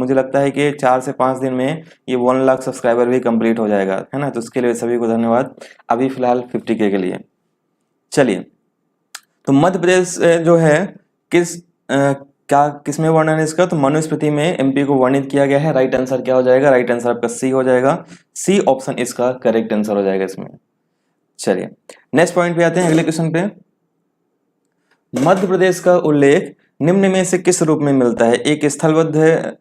मुझे लगता है कि 4 से 5 दिन में ये 1 लाख सब्सक्राइबर भी कंप्लीट हो जाएगा, है ना। तो उसके लिए सभी को धन्यवाद। अभी फिलहाल 50K के लिए। चलिए, तो मध्य प्रदेश जो है किसमें वर्णन है इसका, तो मनुस्मृति में एमपी को वर्णित किया गया है। राइट आंसर क्या हो जाएगा, राइट आंसर आपका सी हो जाएगा। सी ऑप्शन इसका करेक्ट आंसर हो जाएगा इसमें। चलिए नेक्स्ट पॉइंट पे आते हैं, अगले क्वेश्चन पे। मध्य प्रदेश का उल्लेख निम्न में से किस रूप में मिलता है? एक स्थलबद्ध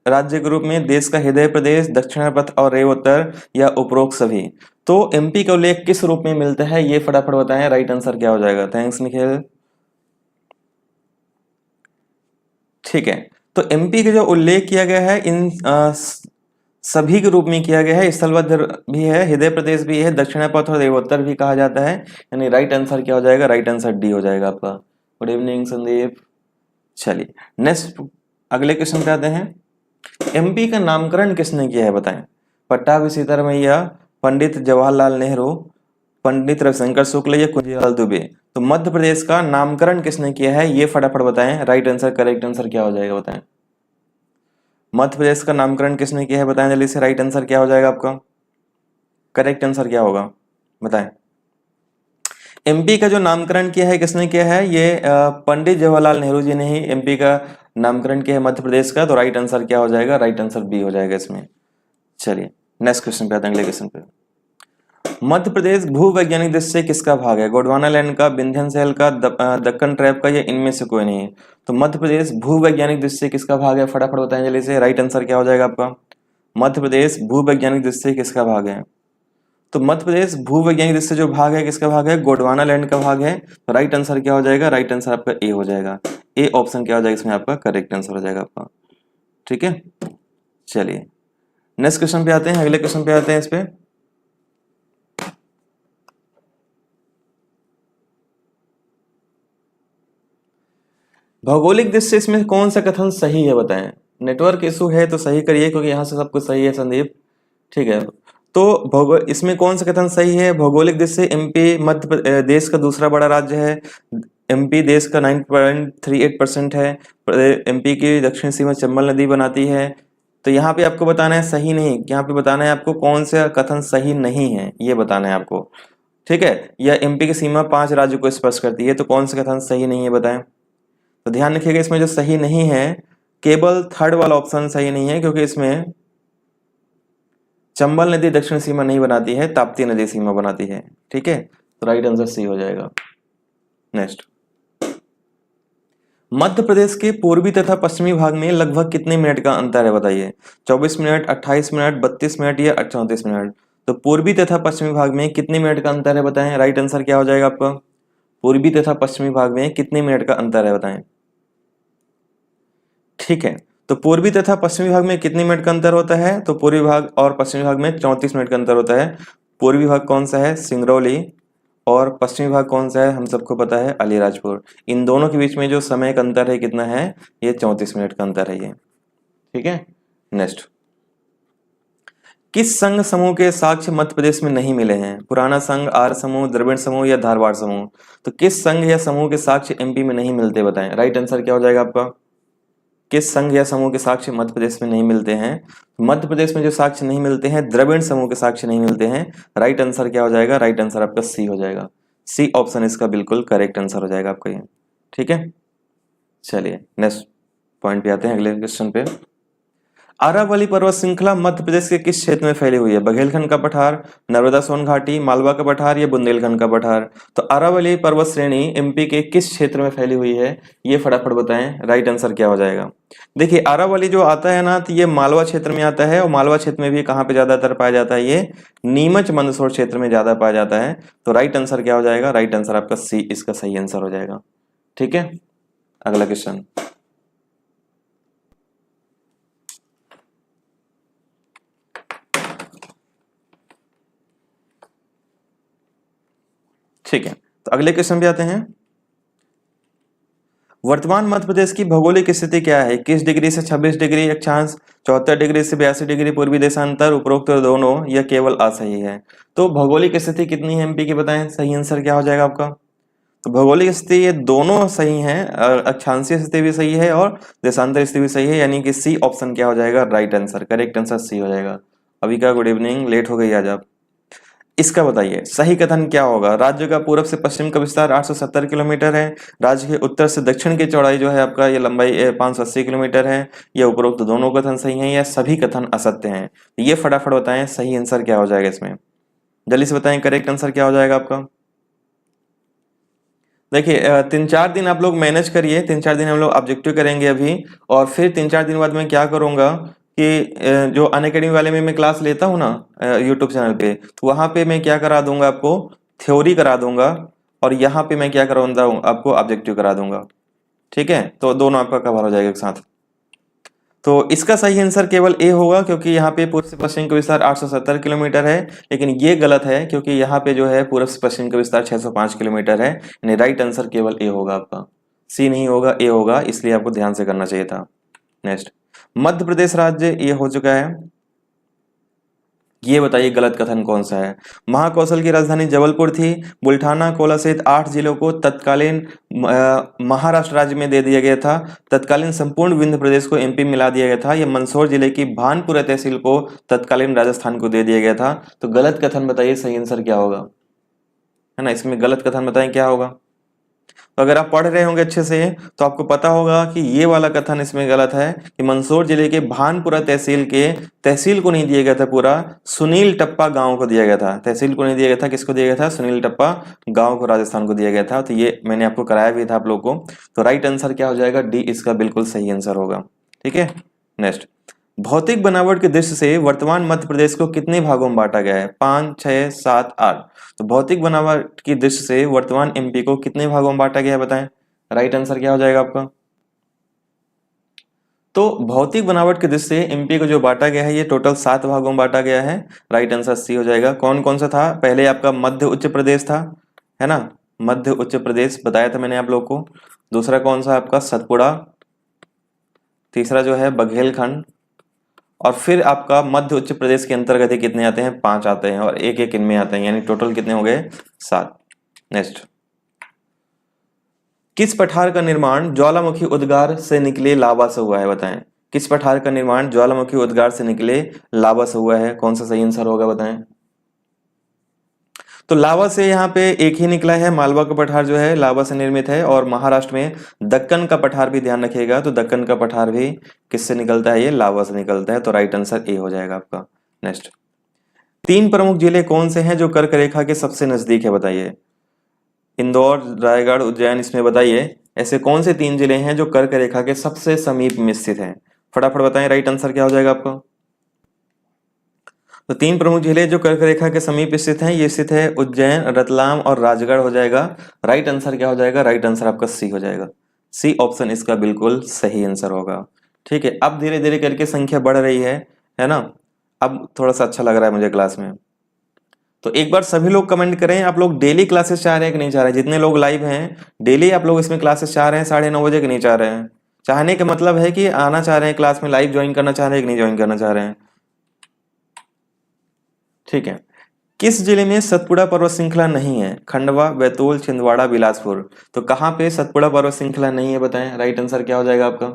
राज्य के रूप में, देश का हृदय प्रदेश, दक्षिणापथ और रेवोत्तर, या उपरोक्त सभी। तो एमपी का उल्लेख किस रूप में मिलता है, ये फटाफट बताएं, राइट आंसर क्या हो जाएगा। थैंक्स निखिल। ठीक है, तो एमपी का जो उल्लेख किया गया है इन सभी के रूप में किया गया है। स्थलबद्ध भी है, हृदय प्रदेश भी है, दक्षिणापथ और रेवोत्तर भी कहा जाता है। यानी राइट आंसर क्या हो जाएगा, राइट आंसर डी हो जाएगा आपका। Good evening Sandeep. चलिए नेक्स्ट अगले क्वेश्चन पे आते हैं। एमपी का नामकरण किसने किया है बताएं? पट्टाभी सीतारमैया, पंडित जवाहरलाल नेहरू, पंडित रविशंकर शुक्ल, या कुंजीलाल दुबे। तो मध्य प्रदेश का नामकरण किसने किया है, ये फटाफट बताएं। राइट आंसर करेक्ट आंसर क्या हो जाएगा बताएं? मध्य प्रदेश का नामकरण किसने किया है बताएं जल्दी से। राइट आंसर क्या हो जाएगा आपका, करेक्ट आंसर क्या होगा बताएं? एमपी का जो नामकरण किया है किसने किया है, ये पंडित जवाहरलाल नेहरू जी ने ही एमपी का नामकरण किया है मध्य प्रदेश का। तो राइट आंसर क्या हो जाएगा, राइट आंसर बी हो जाएगा इसमें। चलिए नेक्स्ट क्वेश्चन पे आते हैं, अगले क्वेश्चन पे। मध्य प्रदेश भूवैज्ञानिक दृष्टि से किसका भाग है? गोंडवाना लैंड का, विंध्याचल सैल का, दक्कन ट्रैप का, या इनमें से कोई नहीं? तो मध्य प्रदेश भूवैज्ञानिक दृष्टि से किसका भाग है, फटाफट बताएं जल्दी से। राइट आंसर क्या हो जाएगा आपका? मध्य प्रदेश भूवैज्ञानिक दृष्टि से किसका भाग है? तो मध्य प्रदेश भूवैज्ञानिक दृष्टि से जो भाग है किसका भाग है, गोंडवाना लैंड का भाग है। तो राइट आंसर क्या हो जाएगा, राइट आंसर आपका ए हो जाएगा। ए ऑप्शन क्या हो जाएगा इसमें आपका, करेक्ट आंसर हो जाएगा आपका। ठीक है, चलिए नेक्स्ट क्वेश्चन पे आते हैं, अगले क्वेश्चन पे आते हैं। इस पे भौगोलिक दृष्टि से इसमें कौन सा कथन सही है बताएं? नेटवर्क इशू है तो सही करिए, क्योंकि यहाँ से सब कुछ सही है संदीप। ठीक है, तो इसमें कौन सा कथन सही है? भौगोलिक दृष्टि से एमपी मध्य देश का दूसरा बड़ा राज्य है। एमपी देश का 9.38% है। एमपी की दक्षिण सीमा चंबल नदी बनाती है। तो यहाँ पे आपको बताना है सही नहीं, यहाँ पे बताना है आपको कौन सा कथन सही नहीं है, ये बताना है आपको। ठीक है, या एमपी की सीमा 5 राज्यों को स्पर्श करती है, तो कौन सा कथन सही नहीं है बताएं? तो ध्यान रखिएगा, इसमें जो सही नहीं है केवल थर्ड वाला ऑप्शन सही नहीं है, क्योंकि इसमें चंबल नदी दक्षिण सीमा नहीं बनाती है, ताप्ती नदी सीमा बनाती है। ठीक है, तो राइट आंसर सी हो जाएगा। नेक्स्ट, मध्य प्रदेश के पूर्वी तथा पश्चिमी भाग में लगभग कितने मिनट का अंतर है बताइए? 24 मिनट, 28 मिनट, 32 मिनट, या 34 मिनट। तो पूर्वी तथा पश्चिमी भाग में कितने मिनट का अंतर है बताएं? राइट आंसर क्या हो जाएगा आपका? पूर्वी तथा पश्चिमी भाग में कितने मिनट का अंतर है बताएं? ठीक है, तो पूर्वी तथा पश्चिमी भाग में कितने मिनट का अंतर होता है? तो पूर्वी भाग और पश्चिमी भाग में 34 मिनट का अंतर होता है। पूर्वी भाग कौन सा है, सिंगरौली, और पश्चिमी भाग कौन सा है, हम सबको पता है अलीराजपुर। इन दोनों के बीच में जो समय का अंतर है कितना है, ये 34 मिनट का अंतर है ये। ठीक है, नेक्स्ट, किस संघ समूह के साक्ष्य मध्य प्रदेश में नहीं मिले हैं? पुराना संघ, आर्य समूह, द्रविड़ समूह, या धारवाड़ समूह। तो किस संघ या समूह के साक्ष्य एमपी में नहीं मिलते बताएं? राइट आंसर क्या हो जाएगा आपका? किस संघ या समूह के साक्ष्य मध्य प्रदेश में नहीं मिलते हैं? मध्य प्रदेश में जो साक्ष्य नहीं मिलते हैं, द्रविड़ समूह के साक्ष्य नहीं मिलते हैं। राइट आंसर क्या हो जाएगा? राइट आंसर आपका सी हो जाएगा। सी ऑप्शन इसका बिल्कुल करेक्ट आंसर हो जाएगा आपका ये। ठीक है, चलिए नेक्स्ट पॉइंट पे आते हैं, अगले क्वेश्चन पे। अरावली पर्वत श्रृंखला मध्य प्रदेश के किस क्षेत्र में फैली हुई है? बघेलखंड का पठार, नर्मदा सोन घाटी, मालवा का पठार, या बुंदेलखंड का पठार। तो अरावली पर्वत श्रेणी एमपी के किस क्षेत्र में फैली हुई है, ये फटाफट बताएं। राइट आंसर क्या हो जाएगा? देखिए अरावली जो आता है ना, तो ये मालवा क्षेत्र में आता है, और मालवा क्षेत्र में भी कहाँ पे ज्यादातर पाया जाता है, ये नीमच मंदसौर क्षेत्र में ज्यादा पाया जाता है। तो राइट आंसर क्या हो जाएगा? राइट आंसर आपका सी इसका सही आंसर हो जाएगा। ठीक है, अगला क्वेश्चन। ठीक है, तो अगले क्वेश्चन पे आते हैं। वर्तमान मध्य प्रदेश की भौगोलिक स्थिति क्या है? 21 डिग्री से 26 डिग्री, अक्षांश 74 डिग्री से 82 डिग्री पूर्वी देशांतर, उपरोक्त दोनों, या केवल असही है। तो भौगोलिक स्थिति कितनी है एमपी की बताएं? सही आंसर क्या हो जाएगा आपका? तो भौगोलिक स्थिति ये दोनों सही हैं, अक्षांशीय स्थिति भी सही है और देशांतर स्थिति भी सही है, यानी कि सी ऑप्शन क्या हो जाएगा, right answer, correct answer C हो जाएगा। अभी का गुड इवनिंग, लेट हो गई आज आप। इसका बताइए सही कथन क्या होगा। राज्य का पूरब से पश्चिम का विस्तार 870 किलोमीटर है। राज्य के उत्तर से दक्षिण की चौड़ाई जो है आपका ये लंबाई 580 किलोमीटर है। ये उपरोक्त दोनों कथन सही हैं या सभी कथन असत्य हैं। ये फटाफट बताएं सही आंसर क्या हो जाएगा इसमें, जल्दी से बताएं करेक्ट आंसर क्या हो जाएगा आपका। देखिए 3-4 दिन आप लोग मैनेज करिए, 3-4 दिन हम लोग ऑब्जेक्टिव करेंगे अभी, और फिर 3-4 दिन बाद मैं क्या करूंगा कि जो अनअकैडमी वाले में मैं क्लास लेता हूँ ना यूट्यूब चैनल पे, तो वहां पे मैं क्या करा दूंगा आपको, थ्योरी करा दूंगा, और यहाँ पे मैं क्या कराऊंगा आपको ऑब्जेक्टिव करा दूंगा। ठीक है, तो दोनों आपका कवर हो जाएगा एक साथ। तो इसका सही आंसर केवल ए होगा, क्योंकि यहाँ पे पूर्व से पश्चिम का विस्तार 870 किलोमीटर है, लेकिन ये गलत है क्योंकि यहाँ पे जो है पूर्व से पश्चिम का विस्तार 605 किलोमीटर है, यानी राइट आंसर केवल ए होगा आपका, सी नहीं होगा, ए होगा, इसलिए आपको ध्यान से करना चाहिए था। नेक्स्ट, मध्य प्रदेश राज्य ये हो चुका है। ये बताइए गलत कथन कौन सा है। महाकौशल की राजधानी जबलपुर थी। बुल्ढाना, कोला सहित 8 जिलों को तत्कालीन महाराष्ट्र राज्य में दे दिया गया था। तत्कालीन संपूर्ण विंध्य प्रदेश को एमपी मिला दिया गया था। यह मंदसौर जिले की भानपुरा तहसील को तत्कालीन राजस्थान को दे दिया गया था। तो गलत कथन बताइए सही आंसर क्या होगा, है ना, इसमें गलत कथन बताएं क्या होगा। तो अगर आप पढ़ रहे होंगे अच्छे से तो आपको पता होगा कि ये वाला कथन इसमें गलत है कि मंदसौर जिले के भानपुरा तहसील के तहसील को नहीं दिया गया था पूरा, सुनील टप्पा गांव को दिया गया था। तहसील को नहीं दिया गया था, किसको दिया गया था, सुनील टप्पा गांव को राजस्थान को दिया गया था। तो ये मैंने आपको कराया भी था आप लोग को। तो राइट आंसर क्या हो जाएगा, डी इसका बिल्कुल सही आंसर होगा। ठीक है, नेक्स्ट, भौतिक बनावट के दृष्टि से वर्तमान मध्य प्रदेश को कितने भागों में बांटा गया है, 5, 6, 7, 8। तो भौतिक बनावट की दृष्टि से वर्तमान एमपी को कितने भागों में बांटा गया है बताएं, राइट आंसर क्या हो जाएगा आपका। तो भौतिक बनावट की दृष्टि से एमपी को जो बांटा गया है ये टोटल 7 भागों में बांटा गया है। राइट आंसर सी हो जाएगा। कौन कौन सा था, पहले आपका मध्य उच्च प्रदेश था, है ना, मध्य उच्च प्रदेश बताया था मैंने आप लोग को। दूसरा कौन सा आपका सतपुड़ा, तीसरा जो है बघेलखंड, और फिर आपका मध्य उच्च प्रदेश के अंतर्गत ही कितने आते हैं, 5 आते हैं, और एक एक इनमें आते हैं, यानी टोटल कितने हो गए, 7। नेक्स्ट, किस पठार का निर्माण ज्वालामुखी उद्गार से निकले लावा से हुआ है बताएं। किस पठार का निर्माण ज्वालामुखी उद्गार से निकले लावा से हुआ है, कौन सा सही आंसर होगा बताएं। तो लावा से यहाँ पे एक ही निकला है, मालवा का पठार जो है लावा से निर्मित है, और महाराष्ट्र में दक्कन का पठार भी ध्यान रखिएगा, तो दक्कन का पठार भी किससे निकलता है, ये लावा से निकलता है। तो राइट आंसर ए हो जाएगा आपका। नेक्स्ट, 3 प्रमुख जिले कौन से हैं जो कर्क रेखा के सबसे नजदीक है बताइए। इंदौर, रायगढ़, उज्जैन, इसमें बताइए ऐसे कौन से 3 जिले हैं जो कर्क रेखा के सबसे समीप में स्थित हैं, फटाफट बताएं राइट आंसर क्या हो जाएगा आपका। तो 3 प्रमुख जिले जो कर्क रेखा के समीप स्थित हैं, ये स्थित है उज्जैन, रतलाम और राजगढ़ हो जाएगा। राइट आंसर क्या हो जाएगा, राइट आंसर आपका सी हो जाएगा। सी ऑप्शन इसका बिल्कुल सही आंसर होगा। ठीक है, अब धीरे धीरे करके संख्या बढ़ रही है ना, अब थोड़ा सा अच्छा लग रहा है मुझे क्लास में। तो एक बार सभी लोग कमेंट करें, आप लोग डेली क्लासेस चाह रहे हैं कि नहीं चाह रहे हैं। जितने लोग लाइव हैं डेली आप लोग इसमें क्लासेस चाह रहे हैं 9:30 बजे कि नहीं चाह रहे हैं। चाहने का मतलब है कि आना चाह रहे हैं क्लास में, लाइव ज्वाइन करना चाह रहे हैं कि नहीं ज्वाइन करना चाह रहे हैं। ठीक है, किस जिले में सतपुड़ा पर्वत श्रृंखला नहीं है, खंडवा, बैतूल, छिंदवाड़ा, बिलासपुर। तो कहाँ पे सतपुड़ा पर्वत श्रृंखला नहीं है बताएं, राइट आंसर क्या हो जाएगा आपका।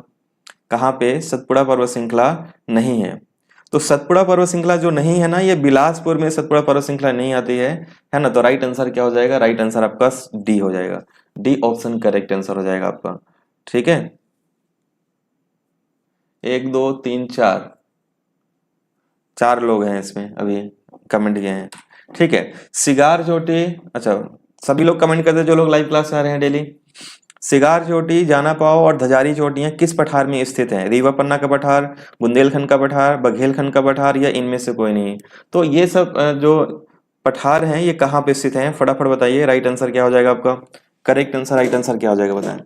कहाँ पे सतपुड़ा पर्वत श्रृंखला नहीं है। तो सतपुड़ा पर्वत श्रृंखला जो नहीं है ना, ये बिलासपुर में सतपुड़ा पर्वत श्रृंखला नहीं आती है ना। तो राइट आंसर क्या हो जाएगा, राइट आंसर आपका डी हो जाएगा। डी ऑप्शन करेक्ट आंसर हो जाएगा आपका। ठीक है, 1 2 3 4 लोग हैं इसमें अभी कमेंट किए हैं। ठीक है, सिगार चोटी, अच्छा सभी लोग कमेंट करते हैं जो लोग लाइव क्लास आ रहे हैं डेली। सिगार चोटी, जाना पाव और धजारी चोटियां किस पठार में स्थित हैं, रीवा पन्ना का पठार, बुंदेलखंड का पठार, बघेलखंड का पठार, या इनमें से कोई नहीं। तो ये सब जो पठार हैं ये कहाँ पे स्थित हैं, फटाफट बताइए राइट आंसर क्या हो जाएगा आपका। करेक्ट आंसर, राइट आंसर क्या हो जाएगा बताएं।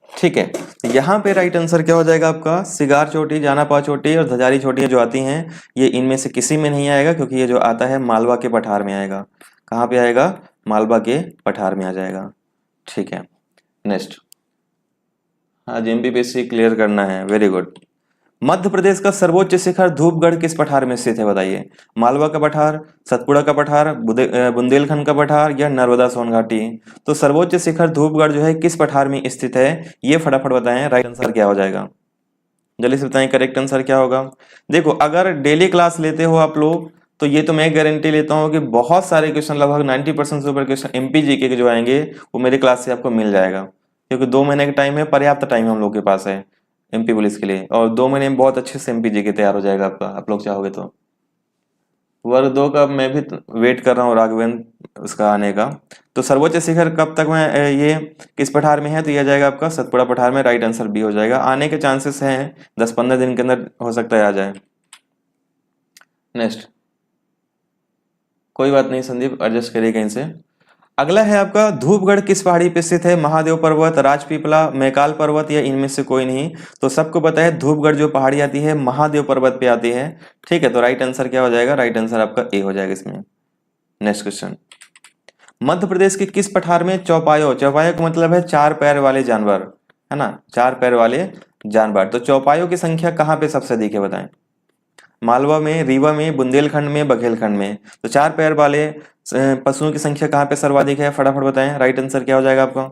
ठीक है, यहाँ पे राइट आंसर क्या हो जाएगा आपका, सिगार चोटी, जाना पाव चोटी और धजारी चोटियां जो आती हैं ये इनमें से किसी में नहीं आएगा, क्योंकि ये जो आता है मालवा के पठार में आएगा। कहाँ पे आएगा, मालवा के पठार में आ जाएगा। ठीक है, नेक्स्ट, आज एमपीपीएससी क्लियर करना है, वेरी गुड। मध्य प्रदेश का सर्वोच्च शिखर धूपगढ़ किस पठार में स्थित है बताइए? मालवा का पठार, सतपुड़ा का पठार, बुंदेलखंड का पठार या नर्मदा सोनघाटी? तो सर्वोच्च शिखर धूपगढ़ जो है किस पठार में स्थित है, ये फटाफट बताएं, राइट आंसर क्या हो जाएगा? जल्दी से बताएं करेक्ट आंसर क्या होगा। देखो अगर डेली क्लास लेते हो आप लोग तो ये तो मैं गारंटी लेता हूँ कि बहुत सारे क्वेश्चन, लगभग 90% से ऊपर क्वेश्चन एमपी जीके के जो आएंगे वो मेरी क्लास से आपको मिल जाएगा, क्योंकि 2 महीने का टाइम है, पर्याप्त टाइम हम लोग के पास है एमपी पुलिस के लिए, और 2 महीने में बहुत अच्छे से एमपी जीके तैयार हो जाएगा आपका, आप लोग चाहोगे तो। वर्ग 2 का मैं भी वेट कर रहा हूँ राघवेंद्र उसका आने का। तो सर्वोच्च शिखर कब तक में ये किस पठार में है, तो यह जाएगा आपका सतपुड़ा पठार में, राइट आंसर बी हो जाएगा। आने के चांसेस हैं 10-15 दिन के अंदर हो सकता है आ जाए। नेक्स्ट, कोई बात नहीं संदीप, एडजस्ट करिए कहीं से। अगला है आपका, धूपगढ़ किस पहाड़ी पे स्थित है? महादेव पर्वत, राजपीपला, मैकाल पर्वत या इनमें से कोई नहीं? तो सबको पता है धूपगढ़ जो पहाड़ी आती है महादेव पर्वत पे आती है। ठीक है, तो राइट आंसर क्या हो जाएगा? राइट आंसर आपका ए हो जाएगा इसमें। नेक्स्ट क्वेश्चन, मध्य प्रदेश के किस पठार में चौपायो, चौपायो का मतलब है चार पैर वाले जानवर, है ना, चार पैर वाले जानवर, तो चौपायो की संख्या कहाँ पे सबसे अधिक है बताएं? मालवा में, रीवा में, बुंदेलखंड में, बघेलखंड में? तो चार पैर वाले पशुओं की संख्या कहाँ पे सर्वाधिक है, फटाफट बताएं, राइट आंसर क्या हो जाएगा आपका?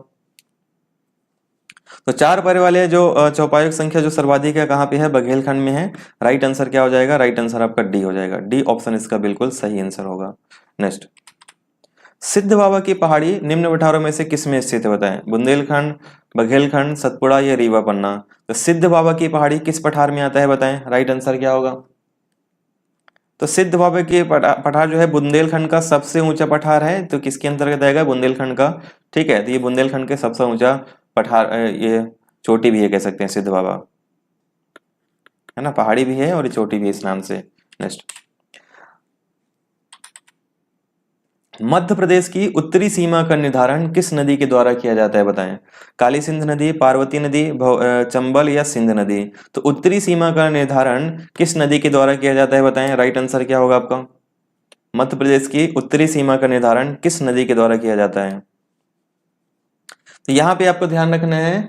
तो चार पैर वाले जो चौपायों की संख्या जो सर्वाधिक है कहाँ पे है? बघेलखंड में है। राइट आंसर क्या हो जाएगा? राइट आंसर आपका डी हो जाएगा, डी ऑप्शन इसका बिल्कुल सही आंसर होगा। नेक्स्ट, सिद्ध बाबा की पहाड़ी निम्न पठारों में से किस में स्थित है बताएं? बुंदेलखंड, बघेलखंड, सतपुड़ा या रीवा पन्ना? तो सिद्ध बाबा की पहाड़ी किस पठार में आता है बताएं, राइट आंसर क्या होगा? तो सिद्ध बाबा की पठार जो है बुंदेलखंड का सबसे ऊंचा पठार है, तो किसके अंतर्गत आएगा? बुंदेलखंड का। ठीक है, तो ये बुंदेलखंड के सबसे ऊंचा पठार, ये चोटी भी है कह सकते हैं सिद्ध बाबा, है ना, पहाड़ी भी है और ये चोटी भी है इस नाम से। नेक्स्ट, मध्य प्रदेश की उत्तरी सीमा का निर्धारण किस नदी के द्वारा किया जाता है बताएं? काली सिंध नदी, पार्वती नदी, चंबल या सिंध नदी? तो उत्तरी सीमा का निर्धारण किस नदी के द्वारा किया जाता है बताएं, राइट आंसर क्या होगा आपका? मध्य प्रदेश की उत्तरी सीमा का निर्धारण किस नदी के द्वारा किया जाता है? तो यहाँ पे आपको ध्यान रखना है,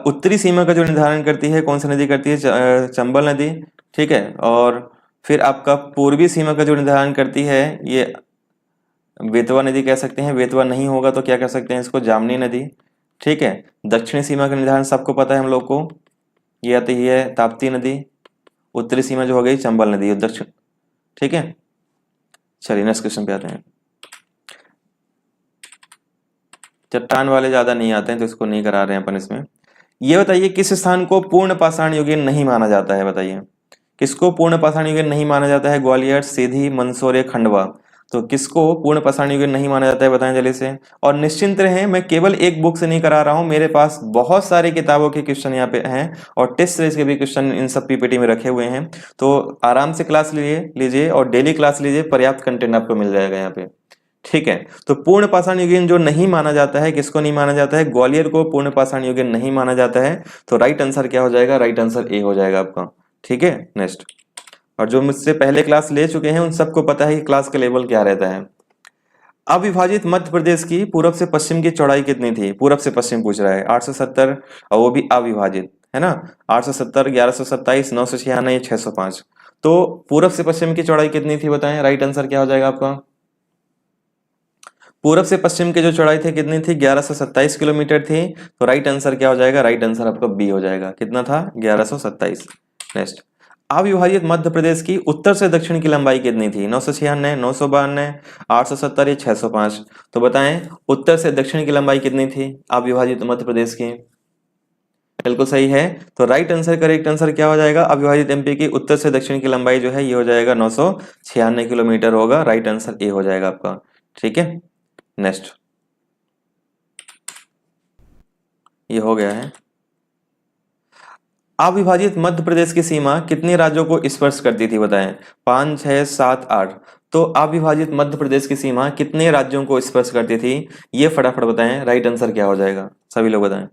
उत्तरी सीमा का जो निर्धारण करती है कौन सी नदी करती है? चंबल नदी। ठीक है, और फिर आपका पूर्वी सीमा का जो निर्धारण करती है ये बेतवा नदी कह सकते हैं, बेतवा नहीं होगा तो क्या कह सकते हैं इसको? जामनी नदी। ठीक है, दक्षिणी सीमा का निर्धारण सबको पता है हम लोग को, ये आती है ताप्ती नदी। उत्तरी सीमा जो हो गई चंबल नदी दक्षिण। ठीक है, चलिए नेक्स्ट क्वेश्चन पे आते हैं। चट्टान वाले ज्यादा नहीं आते हैं तो इसको नहीं करा रहे हैं अपन इसमें। ये बताइए किस स्थान को पूर्ण पाषाण युगीन नहीं माना जाता है बताइए? किसको पूर्ण पाषाण युगीन नहीं माना जाता है? ग्वालियर, सीधी, मंदसौर या खंडवा? तो किसको पूर्ण पाषाण युगीन नहीं माना जाता है बताएं जल्दी से। और निश्चिंत रहें, मैं केवल एक बुक से नहीं करा रहा हूं, मेरे पास बहुत सारी किताबों के क्वेश्चन यहाँ पे हैं और टेस्ट सीरीज के भी क्वेश्चन इन सब पीपीटी में रखे हुए हैं, तो आराम से क्लास लीजिए और डेली क्लास लीजिए, पर्याप्त कंटेंट आपको मिल जाएगा यहाँ पे। ठीक है, तो पूर्ण पाषाण युगीन जो नहीं माना जाता है, किसको नहीं माना जाता है? ग्वालियर को पूर्ण पाषाण युगीन नहीं माना जाता है। तो राइट आंसर क्या हो जाएगा? राइट आंसर ए हो जाएगा आपका। ठीक है, नेक्स्ट, और जो मुझसे पहले क्लास ले चुके हैं उन सबको पता है कि क्लास का लेवल क्या रहता है। अविभाजित मध्य प्रदेश की पूरब से पश्चिम की चौड़ाई कितनी थी? पूरब से पश्चिम पूछ रहा है, 870, और वो भी अविभाजित, है ना, 870, 1127, 996, 605। तो पूरब से पश्चिम की चौड़ाई कितनी थी बताएं, राइट आंसर क्या हो जाएगा आपका? पूरब से पश्चिम की जो चौड़ाई थी कितनी थी? 1127 किलोमीटर थी। तो राइट आंसर क्या हो जाएगा? राइट आंसर आपका बी हो जाएगा, कितना था? 1127। नेक्स्ट, अविभाजित मध्य प्रदेश की उत्तर से दक्षिण की लंबाई कितनी थी? 996, 992, 870 या 605? तो बताएं उत्तर से दक्षिण की लंबाई कितनी थी अविभाजित मध्य प्रदेश की? बिल्कुल सही है, तो राइट आंसर, करेक्ट आंसर क्या हो जाएगा? अविभाजित एमपी की उत्तर से दक्षिण की लंबाई जो है ये हो जाएगा 996 किलोमीटर होगा, राइट आंसर ए हो जाएगा आपका। ठीक है, नेक्स्ट, ये हो गया है। अविभाजित मध्य प्रदेश की सीमा कितने राज्यों को स्पर्श करती थी बताएं? 5, 6, 7, 8? तो अविभाजित मध्य प्रदेश की सीमा कितने राज्यों को स्पर्श करती थी, ये फटाफट बताएं, राइट आंसर क्या हो जाएगा? सभी लोग बताएं,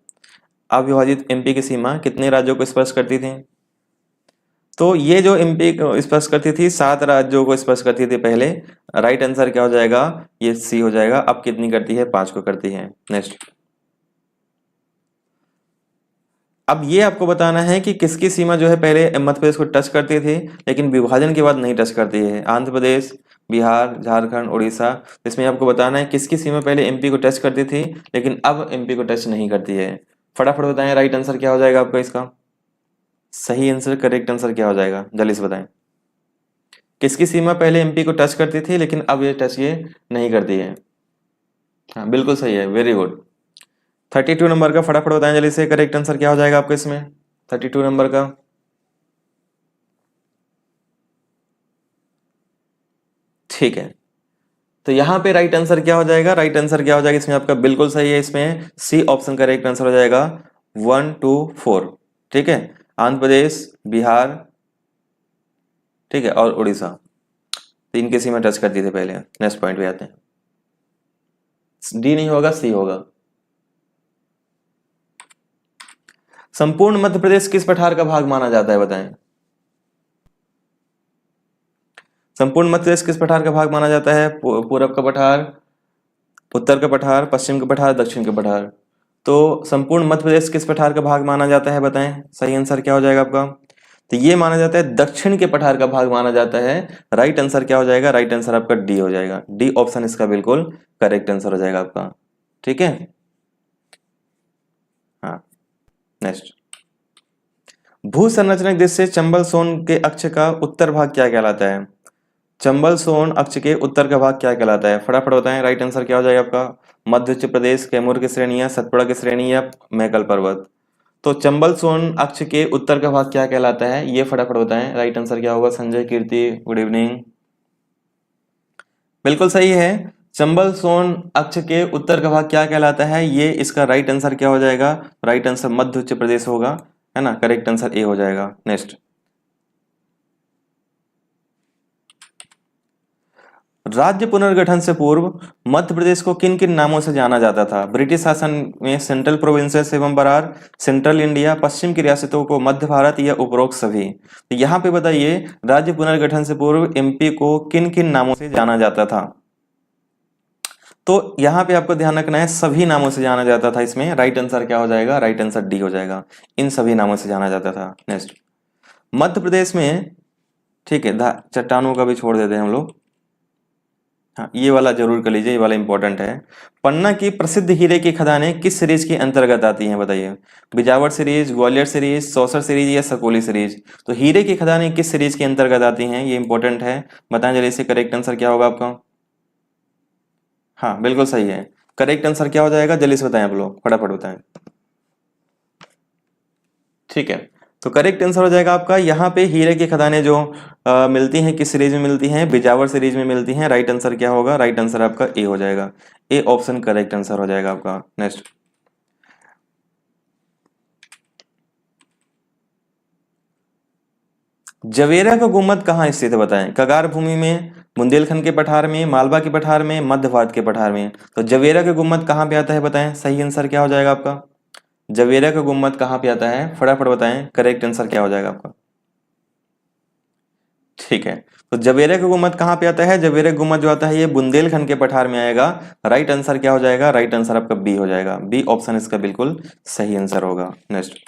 अविभाजित एमपी की सीमा कितने राज्यों को स्पर्श करती थी? तो ये जो एमपी को स्पर्श करती थी 7 राज्यों को स्पर्श करती थी पहले, राइट आंसर क्या हो जाएगा? ये सी हो जाएगा। अब कितनी करती है? 5 को करती है। नेक्स्ट, अब ये आपको बताना है कि किसकी सीमा जो है पहले मध्य प्रदेश को टच करती थी लेकिन विभाजन के बाद नहीं टच करती है। आंध्र प्रदेश, बिहार, झारखंड, उड़ीसा। इसमें आपको बताना है किसकी सीमा पहले एमपी को टच करती थी लेकिन अब एमपी को टच नहीं करती है। फटाफट बताएं राइट आंसर क्या हो जाएगा आपका इसका। सही आंसर, करेक्ट आंसर क्या हो जाएगा, जल्दी से बताएं। किसकी सीमा पहले एमपी को टच करती थी लेकिन अब ये नहीं करती है। हाँ बिल्कुल सही है, वेरी गुड। 32 नंबर का फटाफट बताएं जल्दी से, करेक्ट आंसर क्या हो जाएगा आपका इसमें 32 नंबर का। ठीक है, तो यहाँ पे राइट आंसर क्या हो जाएगा, राइट आंसर क्या हो जाएगा इसमें आपका, बिल्कुल सही है, इसमें सी ऑप्शन करेक्ट आंसर हो जाएगा 1 2 4। ठीक है, आंध्र प्रदेश, बिहार, ठीक है, और उड़ीसा, तो इनकी सीमा टच करती थी पहले। नेक्स्ट पॉइंट पे आते हैं। डी नहीं होगा, सी होगा। संपूर्ण मध्य प्रदेश किस पठार का भाग माना जाता है बताएं। संपूर्ण मध्य प्रदेश किस पठार का भाग माना जाता है, पूरब का पठार, उत्तर का पठार, पश्चिम का पठार, दक्षिण का पठार। तो संपूर्ण मध्य प्रदेश किस पठार का भाग माना जाता है बताएं, सही आंसर क्या हो जाएगा आपका। तो ये माना जाता है दक्षिण के पठार का भाग माना जाता है। राइट आंसर क्या हो जाएगा, राइट आंसर आपका डी हो जाएगा। डी ऑप्शन इसका बिल्कुल करेक्ट आंसर हो जाएगा आपका। ठीक है, हाँ नेक्स्ट। भू संरचना दृष्टि से चंबल सोन के अक्ष का उत्तर भाग क्या कहलाता है। चंबल सोन अक्ष के उत्तर का भाग क्या कहलाता है, फटाफट बताएं राइट आंसर क्या हो जाएगा आपका। मध्य उत्तर प्रदेश, कैमूर की श्रेणी, या सतपुड़ा की श्रेणी, या मैकल पर्वत। तो चंबल सोन अक्ष के उत्तर का भाग क्या कहलाता है, ये फटाफट बताएं राइट आंसर क्या होगा। संजय, कीर्ति, गुड इवनिंग। बिल्कुल सही है, चंबल सोन अक्ष के उत्तर का भाग क्या कहलाता है, ये इसका राइट आंसर क्या हो जाएगा, राइट आंसर मध्य उत्तर प्रदेश होगा, है ना, करेक्ट आंसर ए हो जाएगा। नेक्स्ट। राज्य पुनर्गठन से पूर्व मध्य प्रदेश को किन किन नामों से जाना जाता था। ब्रिटिश शासन में सेंट्रल प्रोविंसेस एवं बरार, सेंट्रल इंडिया, पश्चिम की रियासतों को मध्य भारत, या उपरोक्त सभी। तो यहाँ पे बताइए राज्य पुनर्गठन से पूर्व एमपी को किन किन नामों से जाना जाता था। तो यहाँ पे आपको ध्यान रखना है सभी नामों से जाना जाता था। इसमें राइट आंसर क्या हो जाएगा, राइट आंसर डी हो जाएगा, इन सभी नामों से जाना जाता था। नेक्स्ट। मध्य प्रदेश में, ठीक है, चट्टानों का भी छोड़ देते हैं हम लोग। हाँ ये वाला जरूर कर लीजिए, ये वाला इंपॉर्टेंट है। पन्ना की प्रसिद्ध हीरे की खदानें किस सीरीज के अंतर्गत आती हैं बताइए। Bijawar series, Gwalior series, Sausar series, या सकोली सीरीज। तो हीरे की खदानें किस सीरीज के अंतर्गत आती हैं, ये इंपॉर्टेंट है, बताएं जल्दी से करेक्ट आंसर क्या होगा आपका। हाँ बिल्कुल सही है, करेक्ट आंसर क्या हो जाएगा, जल्दी से बताएं आप लोग, फटाफट बताएं। ठीक है, तो करेक्ट आंसर हो जाएगा आपका, यहाँ पे हीरे की खदानें जो मिलती हैं किस सीरीज में मिलती हैं, बिजावर सीरीज में मिलती हैं। राइट आंसर क्या होगा, राइट आंसर आपका ए हो जाएगा, ए ऑप्शन करेक्ट आंसर हो जाएगा आपका। नेक्स्ट। जवेरा का गुम्बद कहाँ स्थित है बताएं। कगार भूमि में, बुंदेलखंड के पठार में, मालवा के पठार में, मध्य भारत के पठार में। तो जवेरा का गुम्बद कहाँ पे आता है बताएं, सही आंसर क्या हो जाएगा आपका। जवेरा का गुम्बद कहाँ पे आता है, फटाफट बताएं करेक्ट आंसर क्या हो जाएगा आपका। ठीक है, तो जवेरा का गुम्बद कहाँ पे आता है, जवेरा का गुम्बद जो आता है ये बुंदेलखंड के पठार में आएगा। राइट आंसर क्या हो जाएगा, राइट आंसर आपका बी हो जाएगा, बी ऑप्शन इसका बिल्कुल सही आंसर होगा। नेक्स्ट।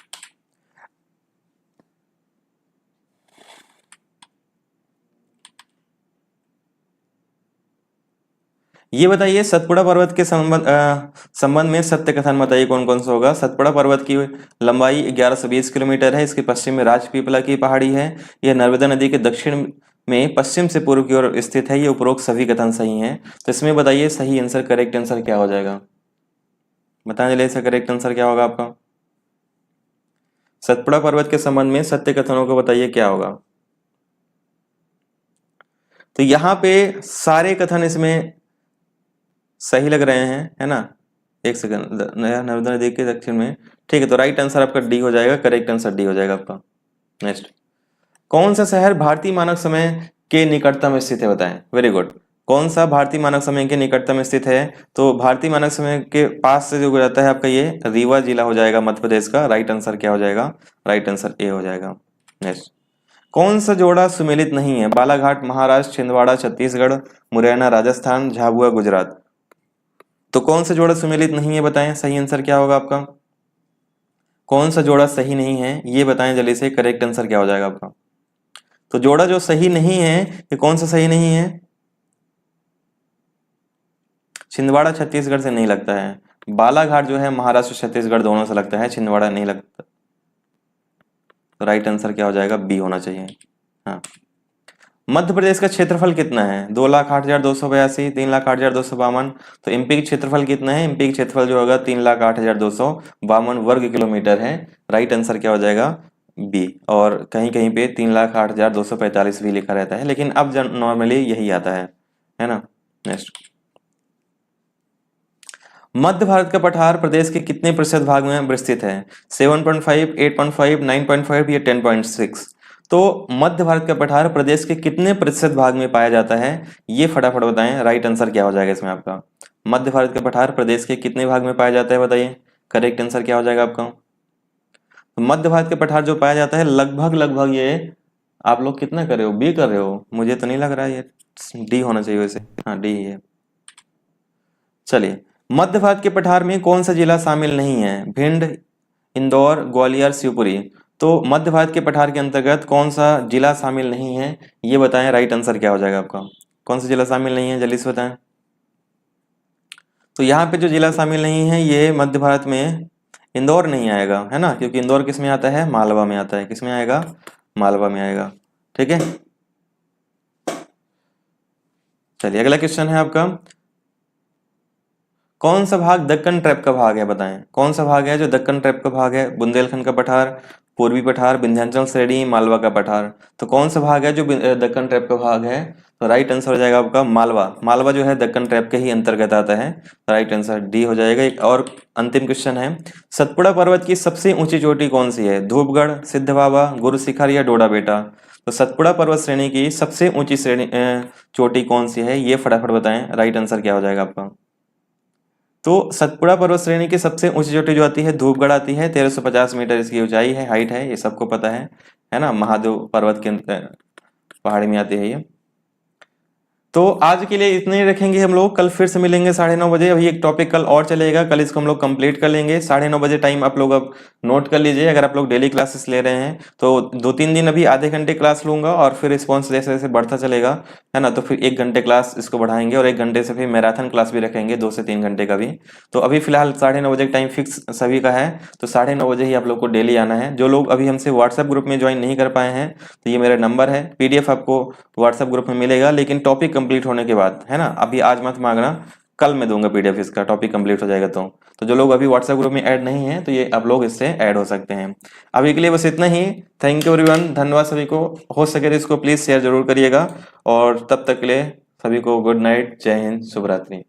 ये बताइए सतपुड़ा पर्वत के संबंध में सत्य कथन बताइए कौन कौन सा होगा। सतपुड़ा पर्वत की लंबाई 1120 किलोमीटर है, इसके पश्चिम में राजपीपला की पहाड़ी है, यह नर्मदा नदी के दक्षिण में पश्चिम से पूर्व की ओर स्थित है, ये उपरोक्त सभी कथन सही हैं। तो इसमें बताइए सही आंसर, करेक्ट आंसर क्या हो जाएगा, बताएं जल्दी से करेक्ट आंसर क्या होगा आपका। सतपुड़ा पर्वत के संबंध में सत्य कथनों को बताइए क्या होगा। तो यहाँ पे सारे कथन इसमें सही लग रहे हैं, है ना। एक सेकंड, नर्मदा नदी के दक्षिण में, ठीक है, तो राइट आंसर आपका डी हो जाएगा, करेक्ट आंसर डी हो जाएगा आपका। नेक्स्ट। कौन सा शहर भारतीय मानक समय के निकटतम स्थित है बताएं, वेरी गुड। कौन सा भारतीय मानक समय के निकटतम स्थित है, तो भारतीय मानक समय के पास से जो गुजरता है आपका ये रीवा जिला हो जाएगा मध्य प्रदेश का। राइट आंसर क्या हो जाएगा, राइट आंसर ए हो जाएगा। नेक्स्ट। कौन सा जोड़ा सुमेलित नहीं है, बालाघाट महाराष्ट्र, छिंदवाड़ा छत्तीसगढ़, मुरैना राजस्थान, झाबुआ गुजरात। तो कौन सा जोड़ा सुमेलित नहीं है बताएं, सही आंसर क्या होगा आपका। कौन सा जोड़ा सही नहीं है ये बताएं जल्दी से, करेक्ट आंसर क्या हो जाएगा आपका। तो जोड़ा जो सही नहीं है ये कौन सा सही नहीं है? छिंदवाड़ा छत्तीसगढ़ से नहीं लगता है, बालाघाट जो है महाराष्ट्र छत्तीसगढ़ दोनों से लगता है, छिंदवाड़ा नहीं लगता। तो राइट आंसर क्या हो जाएगा? बी होना चाहिए। हाँ। मध्य प्रदेश का क्षेत्रफल कितना है? 2,08,282, 3,08,252। तो एमपी का क्षेत्रफल कितना है? एमपी का क्षेत्रफल जो होगा 3,08,252 वर्ग किलोमीटर है। राइट आंसर क्या हो जाएगा? बी। और कहीं कहीं पे 3,08,245 भी लिखा रहता है, लेकिन अब नॉर्मली यही आता है ना। नेक्स्ट, मध्य भारत का पठार प्रदेश के कितने प्रतिशत भाग में विस्तृत है? 7.5, 8.5, 9.5 या 10.6? तो मध्य भारत का पठार प्रदेश के कितने प्रतिशत भाग में पाया जाता है ये फटाफट बताएं, राइट आंसर क्या हो जाएगा इसमें आपका। मध्य भारत का पठार प्रदेश के कितने भाग में पाया जाता है बताइए, करेक्ट आंसर क्या हो जाएगा आपका। तो मध्य भारत के पठार जो पाया जाता है लगभग लगभग ये, आप लोग कितना कर रहे हो, बी कर रहे हो, मुझे तो नहीं लग रहा है, ये डी होना चाहिए वैसे। हाँ डी है। चलिए, मध्य भारत के पठार में कौन सा जिला शामिल नहीं है? भिंड, इंदौर, ग्वालियर, शिवपुरी। तो मध्य भारत के पठार के अंतर्गत कौन सा जिला शामिल नहीं है ये बताएं, राइट आंसर क्या हो जाएगा आपका। कौन सा जिला शामिल नहीं है जल्दी से बताएं। तो यहाँ पे जो जिला शामिल नहीं है ये मध्य भारत में इंदौर नहीं आएगा, है ना, क्योंकि इंदौर किस में आता है? मालवा में आता है। किस में आएगा? मालवा में आएगा। ठीक है। चलिए अगला क्वेश्चन है आपका, कौन सा भाग दक्कन ट्रैप का भाग है बताएं। कौन सा भाग है जो दक्कन ट्रैप का भाग है? बुंदेलखंड का पठार, पूर्वी पठार, विंध्याचल श्रेणी, मालवा का पठार। तो कौन सा भाग है जो दक्कन ट्रैप का भाग है? तो राइट आंसर हो जाएगा आपका मालवा। मालवा जो है दक्कन ट्रैप के ही अंतर्गत आता है। तो राइट आंसर डी हो जाएगा। एक और अंतिम क्वेश्चन है, सतपुड़ा पर्वत की सबसे ऊंची चोटी कौन सी है? धूपगढ़, सिद्ध बाबा, गुरु शिखर या डोडा बेटा। तो सतपुड़ा पर्वत श्रेणी की सबसे ऊंची श्रेणी चोटी कौन सी है ये फटाफट बताएं, राइट आंसर क्या हो जाएगा आपका। तो सतपुड़ा पर्वत श्रेणी की सबसे ऊंची चोटी जो आती है धूपगढ़ आती है, 1350 मीटर इसकी ऊंचाई है, हाइट है, ये सबको पता है ना। महादेव पर्वत के पहाड़ी में आती है ये। तो आज के लिए इतने ही रखेंगे हम लोग, कल फिर से मिलेंगे 9:30 बजे। अभी एक टॉपिक कल और चलेगा, कल इसको हम लोग कंप्लीट कर लेंगे। 9:30 बजे टाइम आप लोग अब नोट कर लीजिए। अगर आप लोग डेली क्लासेस ले रहे हैं तो 2-3 दिन अभी आधे घंटे क्लास लूंगा और फिर रिस्पॉन्स जैसे जैसे बढ़ता चलेगा, है ना, तो फिर 1 घंटे क्लास इसको बढ़ाएंगे और 1 घंटे से फिर मैराथन क्लास भी रखेंगे 2 से 3 घंटे का भी। तो अभी फिलहाल 9:30 बजे टाइम फिक्स सभी का है, तो 9:30 बजे ही आप लोग को डेली आना है। जो लोग अभी हमसे व्हाट्सएप ग्रुप में ज्वाइन नहीं कर पाए हैं तो ये मेरा नंबर है, पीडीएफ आपको व्हाट्सएप ग्रुप में मिलेगा, लेकिन टॉपिक कंप्लीट होने के बाद, है ना। अभी आज मत मांगना, कल मैं दूंगा पीडीएफ इसका, टॉपिक कंप्लीट हो जाएगा तो जो लोग अभी व्हाट्सएप ग्रुप में ऐड नहीं है तो ये आप लोग इससे ऐड हो सकते हैं। अभी के लिए बस इतना ही। थैंक यू एवरीवन, धन्यवाद सभी को। हो सके तो इसको प्लीज शेयर जरूर करिएगा और तब तक के लिए सभी को गुड नाइट, जय हिंद, शुभ रात्रि।